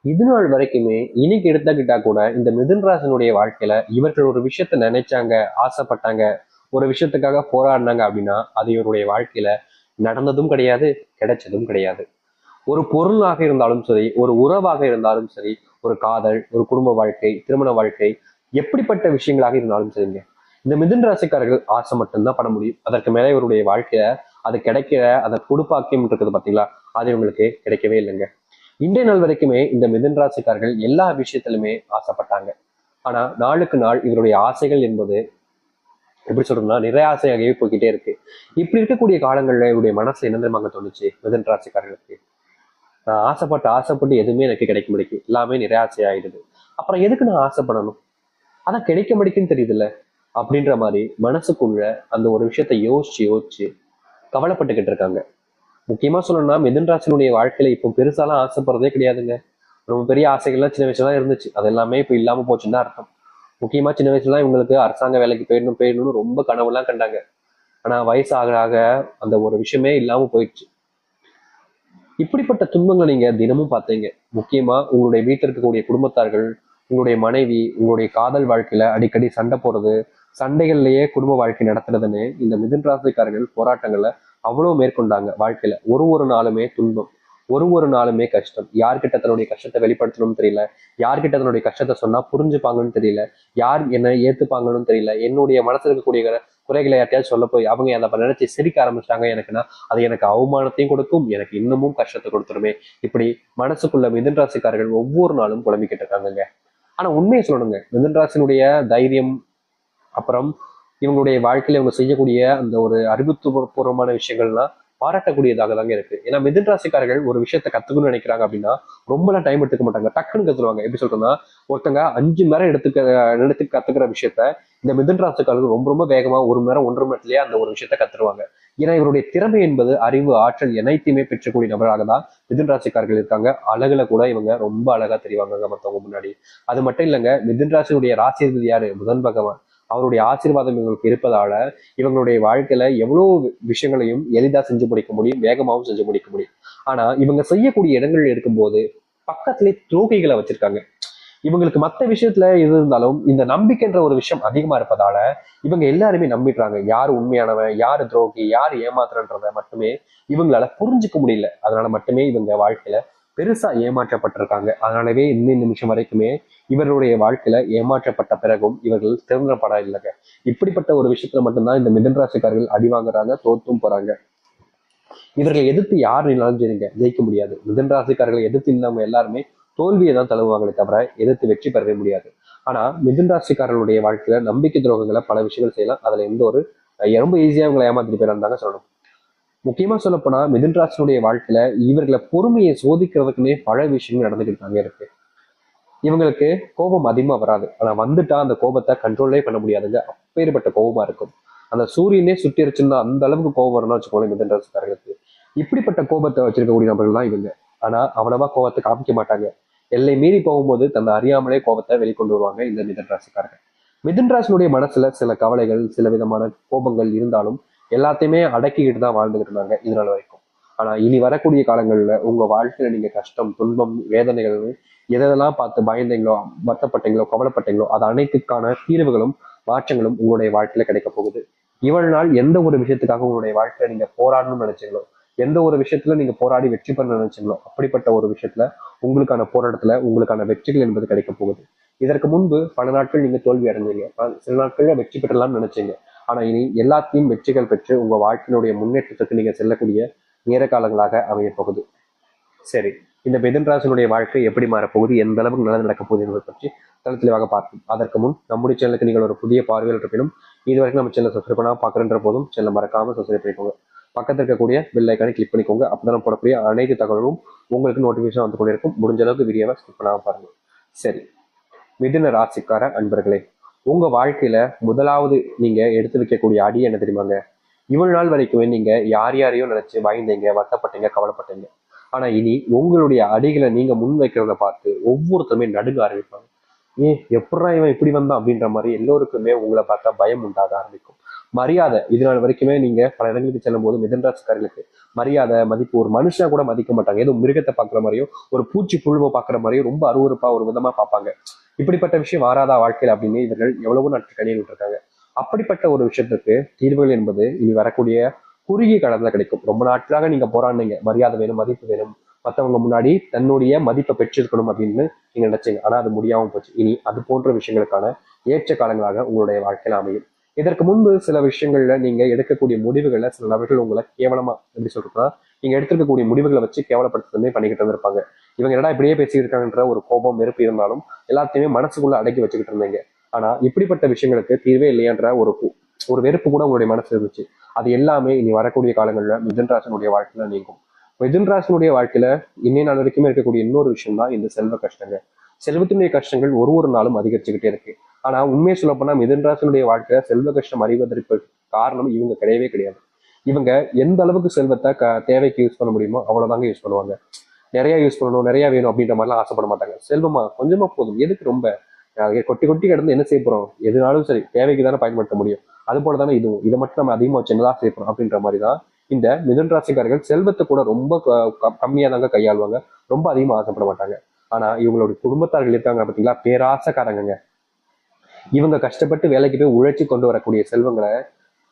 இது நாள் வரைக்குமே இன்னைக்கு எடுத்துக்கிட்டா கூட இந்த மிதுன் ராசினுடைய வாழ்க்கையில இவர்கள் ஒரு விஷயத்த நினைச்சாங்க, ஆசைப்பட்டாங்க, ஒரு விஷயத்துக்காக போராடினாங்க அப்படின்னா அது இவருடைய வாழ்க்கையில நடந்ததும் கிடையாது, கிடைச்சதும் கிடையாது. ஒரு பொருளாக இருந்தாலும் சரி, ஒரு உறவாக இருந்தாலும் சரி, ஒரு காதல், ஒரு குடும்ப வாழ்க்கை, திருமண வாழ்க்கை, எப்படிப்பட்ட விஷயங்களாக இருந்தாலும் சரிங்க. இந்த மிதுன் ராசிக்காரர்கள் ஆசை மட்டும்தான் பட முடியும். அதற்கு மேலே இவருடைய வாழ்க்கையில அது கிடைக்கிற அந்த குடுப்பாக்கியம் இருக்குது பார்த்தீங்களா, அது இவங்களுக்கு கிடைக்கவே இல்லைங்க. இன்றைய நாள் வரைக்குமே இந்த மிதுன் ராசிக்காரர்கள் எல்லா விஷயத்திலுமே ஆசைப்பட்டாங்க. ஆனா நாளுக்கு நாள் இவருடைய ஆசைகள் என்பது எப்படி சொல்றதுன்னா நிறைய ஆசையாகவே போய்கிட்டே இருக்கு. இப்படி இருக்கக்கூடிய காலங்கள்ல இவருடைய மனசுல என்ன தெரியுமாங்க தோணுச்சு மிதுன் ராசிக்காரர்களுக்கு? நான் ஆசைப்பட்டு எதுவுமே எனக்கு கிடைக்க முடியும், எல்லாமே நிராசை ஆயிடுது. அப்புறம் எதுக்கு நான் ஆசைப்படணும்? அதான் கிடைக்க முடிக்குன்னு தெரியுதுல்ல அப்படின்ற மாதிரி மனசுக்குள்ள அந்த ஒரு விஷயத்த யோசிச்சு யோசிச்சு கவலைப்பட்டுக்கிட்டு இருக்காங்க. முக்கியமா சொல்லணும்னா மிதுன் ராசினுடைய வாழ்க்கையில இப்போ பெருசாலாம் ஆசைப்படுறதே கிடையாதுங்க. ரொம்ப பெரிய ஆசைகள்லாம் சின்ன வயசுல தான் இருந்துச்சு, அது எல்லாமே இப்போ இல்லாம போச்சுன்னு தான் அர்த்தம். முக்கியமா சின்ன வயசுல இவங்களுக்கு அரசாங்க வேலைக்கு போயிடணும்னு ரொம்ப கனவுலாம் கண்டாங்க. ஆனா வயசு ஆக ஆக அந்த ஒரு விஷயமே இல்லாம போயிடுச்சு. இப்படிப்பட்ட துன்பங்களை நீங்க தினமும் பார்த்தீங்க. முக்கியமா உங்களுடைய வீட்டில் இருக்கக்கூடிய குடும்பத்தார்கள், உங்களுடைய மனைவி, உங்களுடைய காதல் வாழ்க்கையில அடிக்கடி சண்டை போடுறது, சண்டைகள்லயே குடும்ப வாழ்க்கை நடத்துறதுன்னு இந்த மிதுன் ராசிக்காரர்கள் போராட்டங்களை அவ்வளவு மேற்கொண்டாங்க வாழ்க்கையில. ஒரு ஒரு நாளுமே துன்பம், ஒரு ஒரு நாளுமே கஷ்டம். யார்கிட்ட தன்னுடைய கஷ்டத்தை வெளிப்படுத்தணும்னு தெரியல, யார்கிட்ட தன்னுடைய கஷ்டத்தை சொன்னா புரிஞ்சுப்பாங்கன்னு தெரியல, யார் என்ன ஏத்துப்பாங்கன்னு தெரியல. என்னுடைய மனசுல இருக்கக்கூடிய குறைகளை யார்ட்டையாவது சொல்ல போய் அவங்க அதை நினைச்சு சிரிக்க ஆரம்பிச்சிட்டாங்க எனக்குன்னா அது எனக்கு அவமானத்தையும் கொடுக்கும், எனக்கு இன்னமும் கஷ்டத்தை கொடுத்துருமே. இப்படி மனசுக்குள்ள மிதுன் ராசிக்காரர்கள் ஒவ்வொரு நாளும் புலம்பிக்கிட்டு இருக்காங்க. ஆனா உண்மையை சொல்லணுங்க, மிதுன் ராசினுடைய தைரியம், அப்புறம் இவங்களுடைய வாழ்க்கையில இவங்க செய்யக்கூடிய அந்த ஒரு அறிவுபூர்வமான விஷயங்கள்லாம் பாராட்டக்கூடியதாக தாங்க இருக்கு. ஏன்னா மிதுன் ராசிக்காரர்கள் ஒரு விஷயத்த கத்துக்கணும்னு நினைக்கிறாங்க அப்படின்னா ரொம்பலாம் டைம் எடுத்துக்க மாட்டாங்க, டக்குன்னு கத்துருவாங்க. எப்படி சொல்றேன்னா, ஒருத்தங்க 5 மணி நேரம் எடுத்து கத்துக்கிற விஷயத்த இந்த மிதுன் ராசிக்காரர்கள் ரொம்ப ரொம்ப வேகமா 1 மணி நேரம் 1.5 மணி நேரத்திலேயே அந்த ஒரு விஷயத்த கத்துருவாங்க. ஏன்னா இவருடைய திறமை என்பது அறிவு, ஆற்றல் அனைத்தையுமே பெற்றக்கூடிய நபராக தான் மிதுன் ராசிக்காரர்கள் இருக்காங்க. அழகுல கூட இவங்க ரொம்ப அழகா தெரிவாங்க மற்றவங்க முன்னாடி. அது மட்டும் இல்லைங்க, மிதுன் ராசியுடைய ராசிபதி யாரு? புதன் பகவான். அவருடைய ஆசீர்வாதம் இவங்களுக்கு இருப்பதால இவங்களுடைய வாழ்க்கையில எவ்வளவு விஷயங்களையும் எளிதா செஞ்சு முடிக்க முடியும், வேகமாகவும் செஞ்சு முடிக்க முடியும். ஆனா இவங்க செய்யக்கூடிய இடங்கள் இருக்கும்போது பக்கத்திலே துரோகிகளை வச்சிருக்காங்க. இவங்களுக்கு மத்த விஷயத்துல எது இருந்தாலும் இந்த நம்பிக்கைன்ற ஒரு விஷயம் அதிகமா இருப்பதால இவங்க எல்லாருமே நம்பிடுறாங்க. யாரு உண்மையானவன், யாரு துரோகி, யாரு ஏமாத்துறன்றத மட்டுமே இவங்களால புரிஞ்சுக்க முடியல. அதனால மட்டுமே இவங்க வாழ்க்கையில பெருசா ஏமாற்றப்பட்டிருக்காங்க. அதனாலவே இந்த நிமிஷம் வரைக்குமே இவருடைய வாழ்க்கையில ஏமாற்றப்பட்ட பிறகும் இவர்கள் திறந்தப்பட இல்லைங்க. இப்படிப்பட்ட ஒரு விஷயத்துல மட்டும்தான் இந்த மிதன் ராசிக்காரர்கள் அடி வாங்குறாங்க, தோத்தும் போறாங்க. இவர்களை எதிர்த்து யார் நின்னாலும் சரிங்க ஜெயிக்க முடியாது. மிதன் ராசிக்காரர்களை எதிர்த்து இருந்தவங்க எல்லாருமே தோல்வியை தான் தழுவாங்களே தவிர எதிர்த்து வெற்றி பெறவே முடியாது. ஆனா மிதுன் ராசிக்காரர்களுடைய வாழ்க்கையில நம்பிக்கை துரோகங்களை பல விஷயங்கள் செய்யலாம். அதுல எந்த ஒரு ரொம்ப ஈஸியா இவங்களை ஏமாத்திட்டு போயிடாங்க சொல்லணும். முக்கியமா சொல்லப்போனா மிதுன் ராசினுடைய வாழ்க்கையில இவர்களை பொறுமையை சோதிக்கிறதுக்குன்னே பல விஷயங்கள் நடந்துகிட்டு தாங்க இருக்கு. இவங்களுக்கு கோபம் அதிகமா வராது, ஆனா வந்துட்டா அந்த கோபத்தை கண்ட்ரோலே பண்ண முடியாதுங்க. அப்பேற்பட்ட கோபமா இருக்கும். அந்த சூரியனே சுட்டிருச்சுன்னா அந்த அளவுக்கு கோபம் வரணும்னு வச்சுக்கோங்களேன் மிதுன் ராசிக்காரர்களுக்கு. இப்படிப்பட்ட கோபத்தை வச்சிருக்கக்கூடிய நபர்கள் தான் இவங்க. ஆனா அவ்வளவா கோபத்தை காமிக்க மாட்டாங்க. எல்லை மீறி போகும்போது தன்னை அறியாமலே கோபத்தை வெளிக்கொண்டு வருவாங்க இந்த மிதுன் ராசிக்காரர்கள். மிதுன் ராசினுடைய மனசுல சில கவலைகள், சில விதமான கோபங்கள் இருந்தாலும் எல்லாத்தையுமே அடக்கிக்கிட்டு தான் வாழ்ந்துகிட்டு இருந்தாங்க இது நாள் வரைக்கும். ஆனா இனி வரக்கூடிய காலங்கள்ல உங்க வாழ்க்கையில நீங்க கஷ்டம், துன்பம், வேதனைகள் எதெல்லாம் பார்த்து பயந்தீங்களோ, வருத்தப்பட்டீங்களோ, கவலைப்பட்டீங்களோ அது அனைத்துக்கான தீர்வுகளும் மாற்றங்களும் உங்களுடைய வாழ்க்கையில கிடைக்க போகுது. இவ்வளவு நாள் எந்த ஒரு விஷயத்துக்காக உங்களுடைய வாழ்க்கையில நீங்க போராடணும்னு நினைச்சீங்களோ, எந்த ஒரு விஷயத்துல நீங்க போராடி வெற்றி பெற நினைச்சீங்களோ அப்படிப்பட்ட ஒரு விஷயத்துல உங்களுக்கான போராட்டத்துல உங்களுக்கான வெற்றிகள் என்பது கிடைக்க போகுது. இதற்கு முன்பு பல நாட்கள் நீங்க தோல்வி அடைஞ்சீங்க, சில நாட்கள்ல வெற்றி பெற்றலாம்னு நினைச்சீங்க. ஆனா இனி எல்லாத்தையும் வெற்றிகள் பெற்று உங்க வாழ்க்கையினுடைய முன்னேற்றத்துக்கு நீங்க செல்லக்கூடிய நேர காலங்களாக அமைய போகுது. சரி, இந்த மிதுன் ராசினுடைய வாழ்க்கை எப்படி மாறப்போகுது, எந்த அளவுக்கு நல்லது நடக்க போகுது என்பதை பற்றி தெளிவாக பார்ப்போம். அதற்கு முன் நம்முடைய சேனலுக்கு நீங்கள் ஒரு புதிய பார்வையில் இருப்பினும் இது வரைக்கும் நம்ம சேனல் சப்ஸ்கிரைப் பண்ணாம பார்க்குறன்ற போதும் சேனல் மறக்காம சப்ஸ்கிரைப் பண்ணிக்கோங்க. பக்கத்தில் இருக்கக்கூடிய பெல் ஐக்கானை கிளிக் பண்ணிக்கோங்க. அப்பதான் போடக்கூடிய அனைத்து தகவலும் உங்களுக்கு நோட்டிபிகேஷன் வந்து கொண்டே இருக்கும். முடிஞ்ச அளவுக்கு வீடியோவை ஸ்கிப் பண்ணாம பாருங்க. சரி, மிதுன ராசிக்கார அன்பர்களே, உங்க வாழ்க்கையில முதலாவது நீங்க எடுத்து வைக்கக்கூடிய அடி என்ன தெரியுமாங்க? இவ்வளவு நாள் வரைக்குமே நீங்க யார் யாரையோ நினைச்சு பயந்தீங்க, வருத்தப்பட்டீங்க, கவலைப்பட்டீங்க. ஆனா இனி உங்களுடைய அடிகளை நீங்க முன் வைக்கிறத பார்த்து ஒவ்வொருத்தருமே நடுங்க ஆரம்பிப்பாங்க. எப்படா இவன் இப்படி வந்தான் அப்படின்ற மாதிரி எல்லோருக்குமே உங்களை பார்த்தா பயம் உண்டாக ஆரம்பிக்கும். மரியாதை இது நாள் வரைக்குமே நீங்க பல இடங்களுக்கு செல்லும் போது மிதுன ராசிக்காரர்களுக்கு மரியாதை மதிப்பு, ஒரு மனுஷனா கூட மதிக்க மாட்டாங்க. ஏதோ மிருகத்தை பாக்குற மாதிரியோ ஒரு பூச்சி புழுவை பாக்குற மாதிரியோ ரொம்ப அருவருப்பா ஒரு விதமா பார்ப்பாங்க. இப்படிப்பட்ட விஷயம் வாராதா வாழ்க்கையில் அப்படின்னு இவர்கள் எவ்வளவோ நாட்கள் கண்ணீர் விட்டுருக்காங்க. அப்படிப்பட்ட ஒரு விஷயத்துக்கு தீர்வுகள் என்பது இனி வரக்கூடிய குறுகிய காலத்துல கிடைக்கும். ரொம்ப நாட்களாக நீங்க போராடினீங்க, மரியாதை வேணும், மதிப்பு வேணும், மற்றவங்க முன்னாடி தன்னுடைய மதிப்பை பெற்றிருக்கணும் அப்படின்னு நீங்க நினைச்சீங்க. ஆனா அது முடியாம போச்சு. இனி அது போன்ற விஷயங்களுக்கான ஏற்ற காலங்களாக உங்களுடைய வாழ்க்கையில அமையும். இதற்கு முன்பு சில விஷயங்கள்ல நீங்க எடுக்கக்கூடிய முடிவுகளை சில நபர்கள் உங்களை கேவலமா எப்படி சொல்றதுன்னா, நீங்க எடுத்திருக்கக்கூடிய முடிவுகளை வச்சு கேவலப்படுத்துறதுமே பண்ணிக்கிட்டு இருந்திருப்பாங்க. இவங்க என்னடா இப்படியே பேசிட்டு இருக்காங்கன்ற ஒரு கோபம் வெறுப்பு இருந்தாலும் எல்லாத்தையுமே மனசுக்குள்ள அடக்கி வச்சுக்கிட்டு இருந்தீங்க. ஆனா இப்படிப்பட்ட விஷயங்களுக்கு தீர்வே இல்லையான்ற ஒரு வெறுப்பு கூட உங்களுடைய மனசு இருந்துச்சு. அது எல்லாமே இனி வரக்கூடிய காலங்களில் மிதுன்ராசனுடைய வாழ்க்கையில நீங்கும். மிதுன்ராசனுடைய வாழ்க்கையில இன்னைய நாள் வரைக்குமே இருக்கக்கூடிய இன்னொரு விஷயம் தான் இந்த செல்வ கஷ்டங்கள். செல்வத்தினுடைய கஷ்டங்கள் ஒரு ஒரு நாளும் அதிகரிச்சுக்கிட்டே இருக்கு. ஆனா உண்மையை சொல்ல போனா மிதுன்ராசனுடைய வாழ்க்கையில செல்வ கஷ்டம் அறிவதற்கு காரணம் இவங்க கிடையவே கிடையாது. இவங்க எந்த அளவுக்கு செல்வத்தை தேவைக்கு யூஸ் பண்ண முடியுமோ அவ்வளவுதாங்க யூஸ் பண்ணுவாங்க. நிறைய யூஸ் பண்ணணும், நிறைய வேணும் அப்படின்ற மாதிரிலாம் ஆசைப்பட மாட்டாங்க. செல்வமா கொஞ்சமா போதும், எதுக்கு ரொம்ப கொட்டி கொட்டி கிடந்து என்ன செய்ய போறோம், எதுனாலும் சரி தேவைக்கு தானே பயன்படுத்த முடியும். அது போல தானே இதுவும், இதை மட்டும் நம்ம அதிகமாக வச்சு என்னதான் செய்யணும் அப்படின்ற மாதிரி தான் இந்த மிதுன் ராசிக்காரர்கள் செல்வத்தை கூட ரொம்ப கம்மியா தாங்க கையாளுவாங்க. ரொம்ப அதிகமாக ஆசைப்பட மாட்டாங்க. ஆனா இவங்களுடைய குடும்பத்தார்கள் இருக்காங்க பார்த்தீங்களா, பேராசக்காரங்க. இவங்க கஷ்டப்பட்டு வேலைக்கு போய் உழைச்சி கொண்டு வரக்கூடிய செல்வங்களை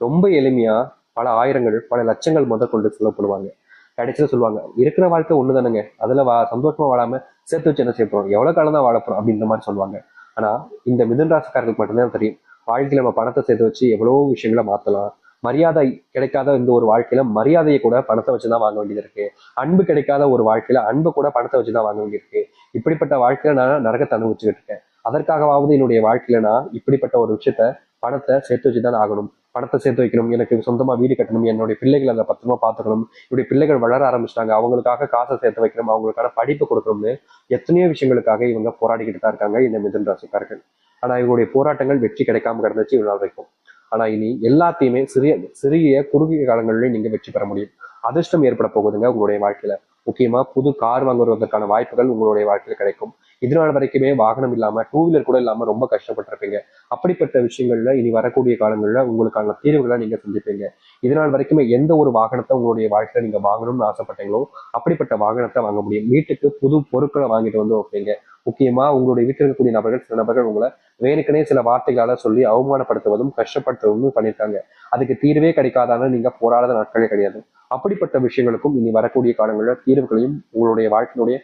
ரொம்ப எளிமையா பல ஆயிரங்கள் பல லட்சங்கள் முதற்கொண்டு செலவு பண்ணுவாங்க. கடைசியில சொல்லுவாங்க, இருக்கிற வாழ்க்கை ஒண்ணு தானுங்க, அதுல சந்தோஷமா வாழாம சேர்த்து வச்சு என்ன செய்ய போறோம், எவ்வளவு காலம் தான் வாழப்போறோம் அப்படின்ற மாதிரி சொல்லுவாங்க. ஆனா இந்த மிதுன் ராசிக்காரர்களுக்கு மட்டும்தான் தெரியும், வாழ்க்கையில நம்ம பணத்தை சேர்த்து வச்சு எவ்வளவோ விஷயங்களை மாத்தலாம். மரியாதை கிடைக்காத இந்த ஒரு வாழ்க்கையில மரியாதையை கூட பணத்தை வச்சுதான் வாங்க வேண்டியது இருக்கு. அன்பு கிடைக்காத ஒரு வாழ்க்கையில அன்பு கூட பணத்தை வச்சுதான் வாங்க வேண்டியிருக்கு. இப்படிப்பட்ட வாழ்க்கையில நான் நரகத்தை அனுபவிச்சுக்கிட்டு இருக்கேன். அதற்காகவாவது என்னுடைய வாழ்க்கையில நான் இப்படிப்பட்ட ஒரு விஷயத்த பணத்தை சேர்த்து வச்சுதான் ஆகணும். பணத்தை சேர்த்து வைக்கணும், எனக்கு சொந்தமா வீடு கட்டணும், என்னுடைய பிள்ளைகளை அதை பத்திரமா பார்த்துக்கணும், என்னுடைய பிள்ளைகள் வளர ஆரம்பிச்சிட்டாங்க, அவங்களுக்காக காசை சேர்த்து வைக்கணும், அவங்களுக்கான படிப்பு கொடுக்கணும்னு எத்தனையோ விஷயங்களுக்காக இவங்க போராடிக்கிட்டு தான் இருக்காங்க இந்த மிதுன் ராசிக்காரர்கள். ஆனா இவங்களுடைய போராட்டங்கள் வெற்றி கிடைக்காம கிடந்துச்சு இவ்வளவு நாள் வரைக்கும். ஆனா இனி எல்லாத்தையுமே சிறிய சிறிய குறுகிய காலங்களிலேயே நீங்க வெற்றி பெற முடியும். அதிர்ஷ்டம் ஏற்பட போகுதுங்க உங்களுடைய வாழ்க்கையில. முக்கியமா புது கார் வாங்குவதற்கான வாய்ப்புகள் உங்களுடைய வாழ்க்கையில் கிடைக்கும். இதனால வரைக்குமே வாகனம் இல்லாம டூ வீலர் கூட இல்லாம ரொம்ப கஷ்டப்பட்டிருப்பீங்க. அப்படிப்பட்ட விஷயங்கள்ல இனி வரக்கூடிய காலங்கள்ல உங்களுக்கான தீர்வுகளை நீங்க சந்திப்பீங்க. இதனால் வரைக்குமே எந்த ஒரு வாகனத்தை உங்களுடைய வாழ்க்கையில நீங்க வாங்கணும்னு ஆசைப்பட்டீங்களோ அப்படிப்பட்ட வாகனத்தை வாங்க முடியும். வீட்டுக்கு புது பொருட்களை வாங்கிட்டு வந்து வைப்பீங்க. முக்கியமா உங்களுடைய வீட்டில் இருக்கக்கூடிய நபர்கள் சில நபர்கள் உங்களை வேணுக்கனே சில வார்த்தைகளால சொல்லி அவமானப்படுத்துவதும் கஷ்டப்படுத்துவதும் பண்ணியிருக்காங்க. அதுக்கு தீர்வே கிடைக்காதான நீங்க போராடாத நாட்களே கிடையாது. அப்படிப்பட்ட விஷயங்களுக்கும் இனி வரக்கூடிய காலங்களில் தீர்வுகளையும் உங்களுடைய வாழ்க்கையினுடைய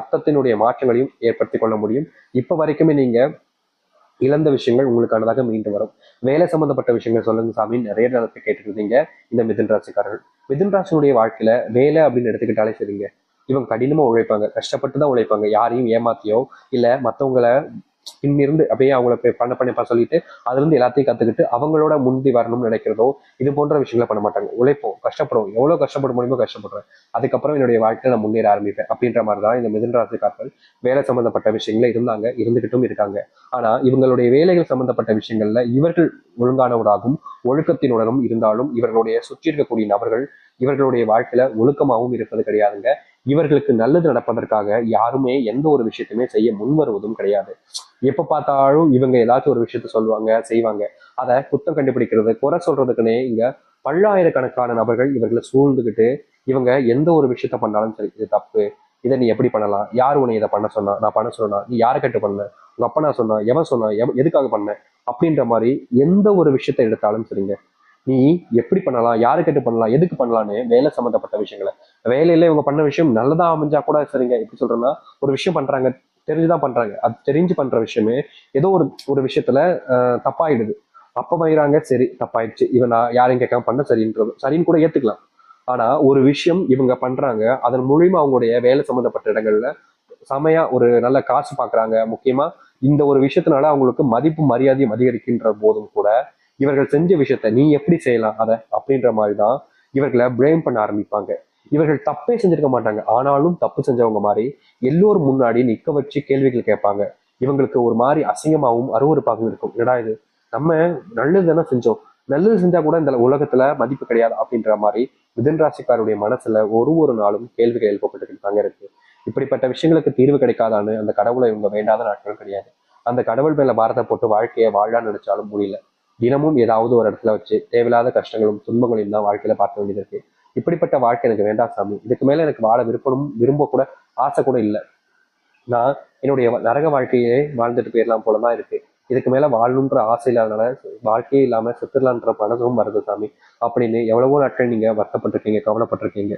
அர்த்தத்தினுடைய மாற்றங்களையும் ஏற்படுத்திக் கொள்ள முடியும். இப்ப வரைக்குமே நீங்க இழந்த விஷயங்கள் உங்களுக்கானதாக மீண்டு வரும். வேலை சம்பந்தப்பட்ட விஷயங்கள் சொல்லுங்க சாமி நிறைய நேரத்தை கேட்டுருந்தீங்க இந்த மிதுன் ராசிக்காரர்கள். மிதுன் ராசினுடைய வாழ்க்கையில வேலை அப்படின்னு எடுத்துக்கிட்டாலே சரிங்க, இவங்க கடினமா உழைப்பாங்க, கஷ்டப்பட்டு தான் உழைப்பாங்க. யாரையும் ஏமாத்தியோ இல்ல மத்தவங்களை பின்னிருந்து அப்படியே அவங்கள பண்ண சொல்லிட்டு அதுல இருந்து எல்லாத்தையும் கத்துக்கிட்டு அவங்களோட முந்தி வரணும்னு நினைக்கிறதோ இது போன்ற விஷயங்களை பண்ண மாட்டாங்க. உழைப்போம், கஷ்டப்படுவோம், எவ்வளவு கஷ்டப்பட முடியுமோ கஷ்டப்படுறேன், அதுக்கப்புறம் என்னுடைய வாழ்க்கையில நான் முன்னேற ஆரம்பிப்பேன் அப்படின்ற மாதிரிதான் இந்த மிதுன் ராசிக்காரர்கள் வேலை சம்பந்தப்பட்ட விஷயங்கள இருந்தாங்க, இருந்துகிட்டும் இருக்காங்க. ஆனா இவங்களுடைய வேலைகள் சம்பந்தப்பட்ட விஷயங்கள்ல இவர்கள் ஒழுங்கானவராகவும் ஒழுக்கத்தினுடனும் இருந்தாலும் இவர்களுடைய சுற்றி இருக்கக்கூடிய நபர்கள் இவர்களுடைய வாழ்க்கையில ஒழுக்கமாகவும் இருப்பது கிடையாதுங்க. இவர்களுக்கு நல்லது நடப்பதற்காக யாருமே எந்த ஒரு விஷயத்தையுமே செய்ய முன் வருவதும் கிடையாது. எப்ப பார்த்தாலும் இவங்க ஏதாச்சும் ஒரு விஷயத்த சொல்லுவாங்க செய்வாங்க. அதை குத்தம் கண்டுபிடிக்கிறது குறை சொல்றதுக்குன்னே இங்க பல்லாயிரக்கணக்கான நபர்கள் இவர்களை சூழ்ந்துகிட்டு இவங்க எந்த ஒரு விஷயத்த பண்ணாலும் சரி, இது தப்பு, இதை நீ எப்படி பண்ணலாம், யார் உன்னை இதை பண்ண சொன்னா, நான் பண்ண சொன்னா, நீ யாரை கட்டு பண்ண, உங்க அப்பா நான் சொன்னா, எவன் சொன்னா, எதுக்காக பண்ண அப்படின்ற மாதிரி எந்த ஒரு விஷயத்த எடுத்தாலும் சரிங்க, நீ எப்படி பண்ணலாம், யாரு கேட்டு பண்ணலாம், எதுக்கு பண்ணலான்னு வேலை சம்பந்தப்பட்ட விஷயங்களை வேலையில இவங்க பண்ண விஷயம் நல்லதா அமைஞ்சா கூட சரிங்க. எப்படி சொல்றேன்னா, ஒரு விஷயம் பண்றாங்க, தெரிஞ்சுதான் பண்றாங்க, அது தெரிஞ்சு பண்ற விஷயமே ஏதோ ஒரு ஒரு விஷயத்துல தப்பாயிடுது. அப்ப வயிறாங்க, சரி தப்பாயிடுச்சு, இவன் நான் யாரையும் கேட்காம பண்ண சரின்றது சரின்னு கூட ஏத்துக்கலாம். ஆனா ஒரு விஷயம் இவங்க பண்றாங்க, அதன் மூலியமா அவங்களுடைய வேலை சம்பந்தப்பட்ட இடங்கள்ல செமையா ஒரு நல்ல காசு பாக்குறாங்க. முக்கியமா இந்த ஒரு விஷயத்தினால அவங்களுக்கு மதிப்பு மரியாதையும் அதிகரிக்கின்ற போதும் கூட இவர்கள் செஞ்ச விஷயத்த நீ எப்படி செய்யலாம் அதை அப்படின்ற மாதிரிதான் இவர்களை பிளேம் பண்ண ஆரம்பிப்பாங்க. இவர்கள் தப்பே செஞ்சிருக்க மாட்டாங்க, ஆனாலும் தப்பு செஞ்சவங்க மாதிரி எல்லோரும் முன்னாடி நிக்க வச்சு கேள்விகள் கேட்பாங்க. இவங்களுக்கு ஒரு மாதிரி அசிங்கமாகவும் அருவருப்பாகவும் இருக்கும். என்னடா இது, நம்ம நல்லது தானே செஞ்சோம், நல்லது செஞ்சா கூட இந்த உலகத்துல மதிப்பு கிடையாது அப்படின்ற மாதிரி மிதுன் ராசிக்காருடைய மனசுல ஒரு ஒரு நாளும் கேள்விகள் எழுப்பப்பட்டு தாங்க இருக்கு. இப்படிப்பட்ட விஷயங்களுக்கு தீர்வு கிடைக்காதான்னு அந்த கடவுளை இவங்க வேண்டாத நாட்கள் கிடையாது. அந்த கடவுள் மேல பாரத்தை போட்டு வாழ்க்கையை வாழான்னு நினைச்சாலும் முடியல. தினமும் ஏதாவது ஒரு இடத்துல வச்சு தேவையில்லாத கஷ்டங்களும் துன்பங்களையும் தான் வாழ்க்கையில பார்க்க வேண்டியது இருக்கு. இப்படிப்பட்ட வாழ்க்கை எனக்கு வேண்டாம் சாமி, இதுக்கு மேல எனக்கு வாழ விரும்ப கூட ஆசை கூட இல்லை. நான் என்னுடைய நரக வாழ்க்கையே வாழ்ந்துட்டு போயிடலாம் போலதான் இருக்கு. இதுக்கு மேல வாழணுன்ற ஆசை இல்லாதனால வாழ்க்கையே இல்லாம செத்துடலான்ற மனதும் வருது சாமி அப்படின்னு எவ்வளவோ நாட்கள் நீங்க வருத்தப்பட்டிருக்கீங்க, கவலைப்பட்டிருக்கீங்க.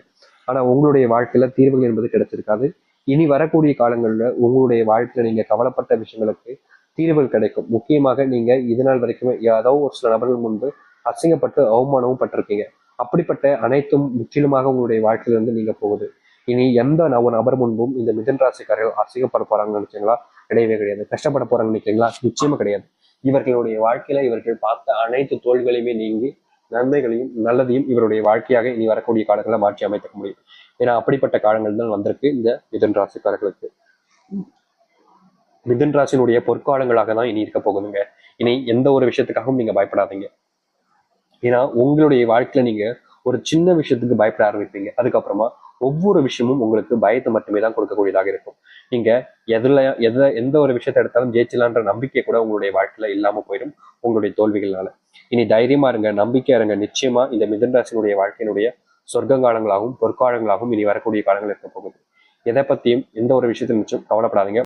ஆனா உங்களுடைய வாழ்க்கையில தீர்வுகள் என்பது கிடைச்சிருக்காது. இனி வரக்கூடிய காலங்கள்ல உங்களுடைய வாழ்க்கையில நீங்க கவலைப்பட்ட விஷயங்களுக்கு தீர்வுகள் கிடைக்கும். முக்கியமாக நீங்க இது நாள் வரைக்குமே ஏதோ ஒரு சில நபர்கள் முன்பு அசிங்கப்பட்டு அவமானமும் பட்டிருக்கீங்க. அப்படிப்பட்ட அனைத்தும் முற்றிலுமாக உங்களுடைய வாழ்க்கையிலிருந்து நீங்க போகுது. இனி எந்த ஒரு நபர் முன்பும் இந்த மிதுன ராசிக்காரர்கள் அசிங்கப்பட போறாங்கன்னு நினைச்சீங்களா? கிடையவே கிடையாது. கஷ்டப்பட போறாங்கன்னு நினைக்கிறீங்களா? நிச்சயமா கிடையாது. இவர்களுடைய வாழ்க்கையில இவர்கள் பார்த்த அனைத்து தோல்விகளையுமே நீங்கி நன்மைகளையும் நல்லதையும் இவருடைய வாழ்க்கையாக இனி வரக்கூடிய காலங்களில் மாற்றி அமைத்துக்க முடியும். ஏன்னா அப்படிப்பட்ட காலங்கள் தான் வந்திருக்கு இந்த மிதுன ராசிக்காரர்களுக்கு. மிதுன ராசியினுடைய பொற்காலங்களாக தான் இனி இருக்க போகுதுங்க. இனி எந்த ஒரு விஷயத்துக்காகவும் நீங்க பயப்படாதீங்க. ஏன்னா உங்களுடைய வாழ்க்கையில நீங்க ஒரு சின்ன விஷயத்துக்கு பயப்பட ஆரம்பிப்பீங்க. அதுக்கப்புறமா ஒவ்வொரு விஷயமும் உங்களுக்கு பயத்தை மட்டுமே தான் கொடுக்கக்கூடியதாக இருக்கும். நீங்க எந்த ஒரு விஷயத்தை எடுத்தாலும் ஜெயிச்சலான்ற நம்பிக்கை கூட உங்களுடைய வாழ்க்கையில இல்லாம போயிடும் உங்களுடைய தோல்விகள்னால. இனி தைரியமா இருங்க, நம்பிக்கையா இருங்க. நிச்சயமா இந்த மிதுன ராசியினுடைய வாழ்க்கையினுடைய சொர்க்கங்காலங்களாகவும் பொற்காலங்களாகவும் இனி வரக்கூடிய காலங்கள் இருக்க போகுது. எதை பத்தியும் எந்த ஒரு விஷயத்தை நிச்சயம் கவலைப்படாதீங்க.